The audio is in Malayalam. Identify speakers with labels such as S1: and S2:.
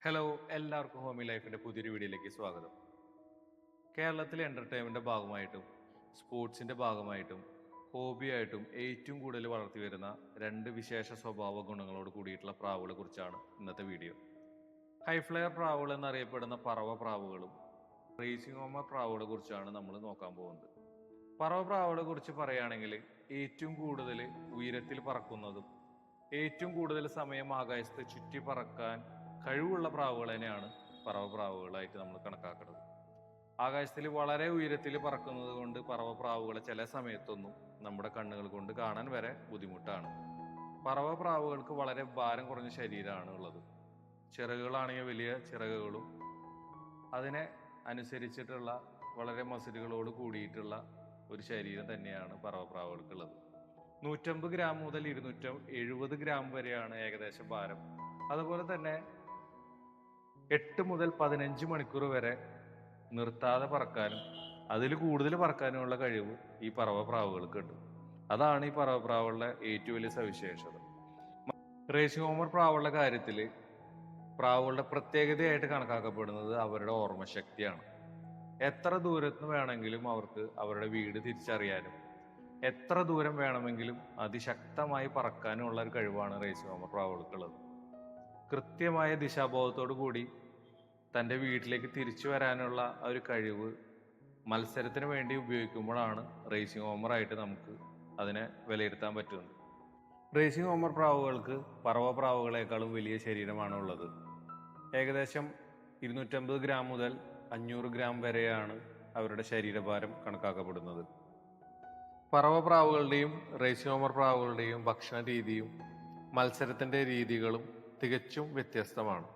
S1: ഹലോ, എല്ലാവർക്കും ഹോമി ലൈഫിന്റെ പുതിയൊരു വീഡിയോയിലേക്ക് സ്വാഗതം. കേരളത്തിലെ എന്റർടൈൻമെന്റിന്റെ ഭാഗമായിട്ടും സ്പോർട്സിന്റെ ഭാഗമായിട്ടും ഹോബിയായിട്ടും ഏറ്റവും കൂടുതൽ വളർത്തി വരുന്ന രണ്ട് വിശേഷ സ്വഭാവ ഗുണങ്ങളോട് കൂടിയിട്ടുള്ള പ്രാവുകളെ കുറിച്ചാണ് ഇന്നത്തെ വീഡിയോ. ഹൈഫ്ലയർ പ്രാവുകൾ എന്നറിയപ്പെടുന്ന പറവ പ്രാവുകളും റേസിംഗ് ഹോമർ പ്രാവുകളെ കുറിച്ചാണ് നമ്മൾ നോക്കാൻ പോകുന്നത്. പറവ പ്രാവുകളെ കുറിച്ച് പറയുകയാണെങ്കിൽ ഏറ്റവും കൂടുതൽ ഉയരത്തിൽ പറക്കുന്നതും ഏറ്റവും കൂടുതൽ സമയം ആകാശത്ത് ചുറ്റി പറക്കാൻ കഴിവുള്ള പ്രാവുകൾ തന്നെയാണ് പറവ പ്രാവുകളായിട്ട് നമ്മൾ കണക്കാക്കുന്നത്. ആകാശത്തിൽ വളരെ ഉയരത്തിൽ പറക്കുന്നത് കൊണ്ട് പറവ പ്രാവുകളെ ചില സമയത്തൊന്നും നമ്മുടെ കണ്ണുകൾ കൊണ്ട് കാണാൻ വരെ ബുദ്ധിമുട്ടാണ്. പറവ പ്രാവുകൾക്ക് വളരെ ഭാരം കുറഞ്ഞ ശരീരമാണ് ഉള്ളത്. ചിറകുകളാണെങ്കിൽ വലിയ ചിറകുകളും അതിനെ അനുസരിച്ചിട്ടുള്ള വളരെ മസിലുകളോട് കൂടിയിട്ടുള്ള ഒരു ശരീരം തന്നെയാണ് പറവ പ്രാവുകൾക്കുള്ളത്. 150 ഗ്രാം മുതൽ 270 ഗ്രാം വരെയാണ് ഏകദേശം ഭാരം. അതുപോലെ തന്നെ 8 മുതൽ 15 മണിക്കൂർ വരെ നിർത്താതെ പറക്കാനും അതിൽ കൂടുതൽ പറക്കാനുമുള്ള കഴിവ് ഈ പറവ പ്രാവുകൾക്ക് ഉണ്ട്. അതാണ് ഈ പറവ പ്രാവുകളുടെ ഏറ്റവും വലിയ സവിശേഷത. റേസിംഗ് ഹോമർ പ്രാവുകളുടെ കാര്യത്തിൽ പ്രാവുകളുടെ പ്രത്യേകതയായിട്ട് കണക്കാക്കപ്പെടുന്നത് അവരുടെ ഓർമ്മശക്തിയാണ്. എത്ര ദൂരത്ത് വേണമെങ്കിലും അവർക്ക് അവരുടെ വീട് തിരിച്ചറിയാനും എത്ര ദൂരം വേണമെങ്കിലും അതിശക്തമായി പറക്കാനുമുള്ള ഒരു കഴിവാണ് റേസിംഗ് ഹോമർ പ്രാവുകൾക്കുള്ളത്. കൃത്യമായ ദിശാബോധത്തോടു കൂടി തൻ്റെ വീട്ടിലേക്ക് തിരിച്ചു വരാനുള്ള ഒരു കഴിവ് മത്സരത്തിന് വേണ്ടി ഉപയോഗിക്കുമ്പോഴാണ് റേസിംഗ് ഹോമറായിട്ട് നമുക്ക് അതിനെ വിലയിരുത്താൻ പറ്റുന്നത്. റേസിംഗ് ഹോമർ പ്രാവുകൾക്ക് പറവ പ്രാവുകളെക്കാളും വലിയ ശരീരമാണ് ഉള്ളത്. ഏകദേശം 250 ഗ്രാം മുതൽ 500 ഗ്രാം വരെയാണ് അവരുടെ ശരീരഭാരം കണക്കാക്കപ്പെടുന്നത്. പറവ പ്രാവുകളുടെയും റേസിംഗ് ഹോമർ പ്രാവുകളുടെയും ഭക്ഷണ രീതിയും മത്സരത്തിൻ്റെ രീതികളും തികച്ചും വ്യത്യസ്തമാണ്.